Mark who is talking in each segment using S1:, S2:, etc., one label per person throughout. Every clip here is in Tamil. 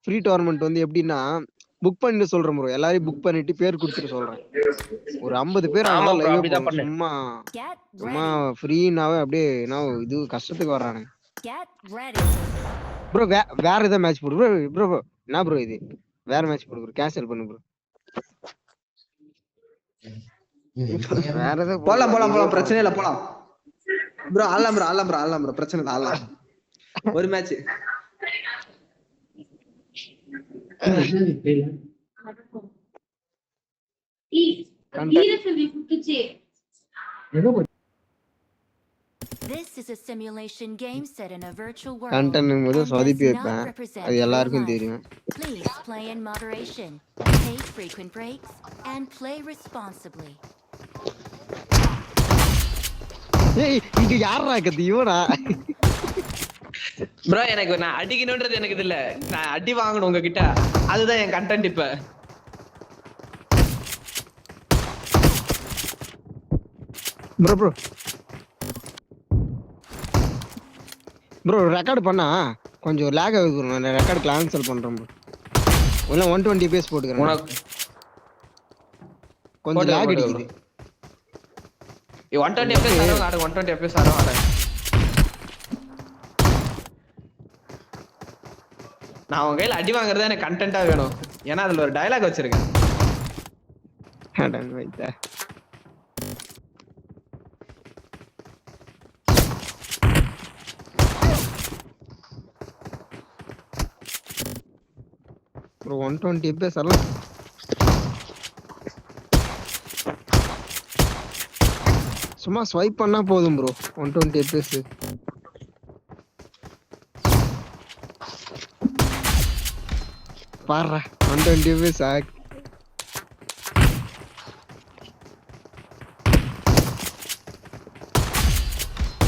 S1: ஃப்ரீ டோர்னமெண்ட் வந்து எப்படின்னா புக் பண்ணி சொல்றேன் ப்ரோ. எல்லாரையும் புக் பண்ணிட்டு பேர் கொடுத்துட்டு சொல்றேன். ஒரு 50 பேர்
S2: ஆமா
S1: ஆனாலும்
S2: ப்ரோ
S1: லைவ்
S2: அப்படிதான்
S1: போடும்.
S2: பண்ணு.
S1: சும்மா ஃப்ரீனாவே அப்படியே நான் இது கஷ்டத்துக்கு வர்றானுங்க ப்ரோ. வேற ஏதாவது மேட்ச் போடு ப்ரோ. ப்ரோ என்ன ப்ரோ இது? வேற மேட்ச் போடு ப்ரோ. கேன்சல் பண்ணு ப்ரோ. வேற ஏதாவது
S3: போலாம் போலாம் போலாம், பிரச்சனை இல்ல போலாம் ப்ரோ. ஆடலாம் ப்ரோ, பிரச்சனை இல்ல ஆடலாம். ஒரு match
S4: This is a simulation game set in a virtual world.
S1: கண்டென்ட்ங்கும்போது சொதிப்பி வைப்பேன். அது எல்லாருக்கும் தெரியும்.
S4: Please play in moderation, take frequent breaks, and play responsibly.
S1: ஏய் இங்க யாரா கத்தி இவனா?
S3: ப்ரோ எனக்கு நான் அடிக்கணும்ன்றது எனக்கு இல்ல, நான் அடி வாங்கணும் உங்ககிட்ட, அதுதான் என் கண்டென்ட். இப்ப
S1: ப்ரோ ப்ரோ ப்ரோ ரெக்கார்ட் பண்ணா கொஞ்சம் லேக் ஆகுது ப்ரோ. நான் ரெக்கார்ட் கேன்சல் பண்றேன் ப்ரோ. இல்ல 120 பேஸ் போட்டுக்கறேன். கொஞ்சம் லேக் அடிக்குது.
S3: 120 FPS ஆறோம் ஆட 120 FPS ஆறோம் ஆட. நான் உங்க கையில அடி வாங்குறது எனக்கு கண்டென்ட்டா வேணும். ஏன்னா அதுல ஒரு டயலாக் வச்சிருக்கேன்.
S1: அடன் வைத்தா ப்ரோ 120 FPS எல்லாம் சும்மா ஸ்வைப் பண்ணா போதும் ப்ரோ. 120 FPS பாறா 120 FPS ஆக்.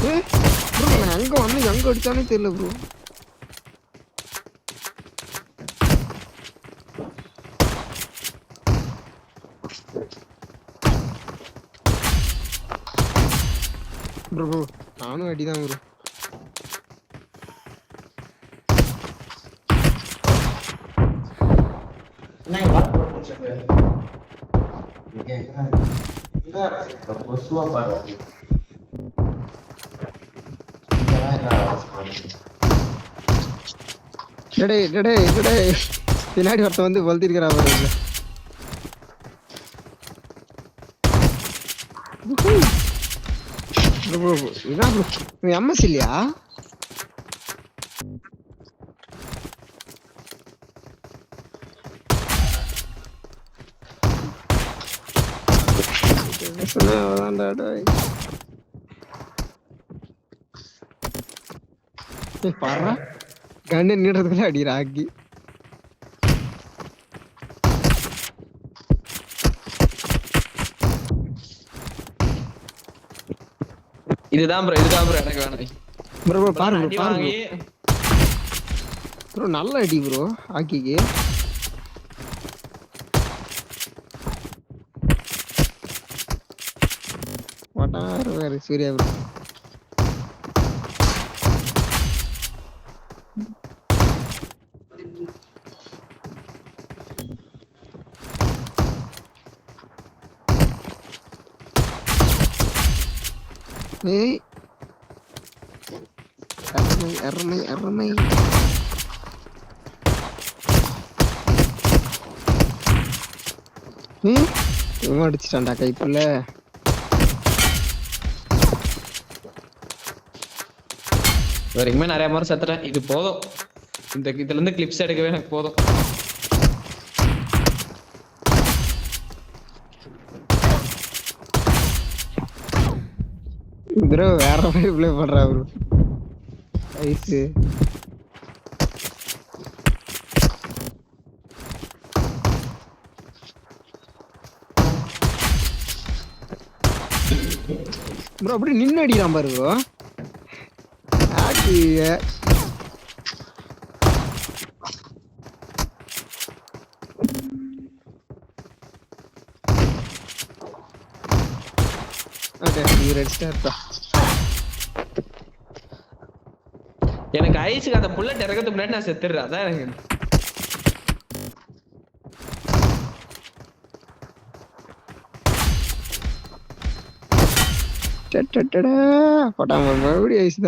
S1: ப்ரோ நான் அங்க வந்து எங்க அடிச்சானே தெரியல ப்ரோ. ப்ரோ நானும் அடிதான் ப்ரோ. பின்னாடி ஒருத்த வந்து வளர்த்திருக்கிறா பாரு. இதான் ப்ரோ எம்எஸ் இல்லையா? பாரு கண்ணு நீடுறதுக்குள்ள அடிக்கிற ஆக்கி.
S3: இதுதான் ப்ரோ எனக்கு வேணும்
S1: ப்ரோ. பாருங்க
S3: அடி
S1: பாருங்க
S3: வாங்கி
S1: ப்ரோ. நல்ல அடி ப்ரோ ஆக்கிக்கு. வட்டாரு வேற சூர்யா ப்ரோ. ஏய் அருமை இவன் அடிச்சிட்டான்டா கைப்புள்ள.
S3: வரைக்குமே நிறைய முறை செத்துறேன். இது போதும், இதுல இருந்து கிளிப்ஸ் எடுக்கவே எனக்கு போதும்.
S1: ப்ரோ வேற மாதிரி ப்ளே பண்றா ப்ரோ. ஐஸ் ப்ரோ அப்படி நின்று அடிக்கிறான் பாரு ப்ரோ.
S3: எனக்கு ஐஸுக்கு அந்த புல்லட் இறக்கிறதுக்கு முன்னாடி நான் செத்துடுறேன். அதான் எனக்கு
S1: போட்டாங்க மறுபடியும் ஐஸ் தான்.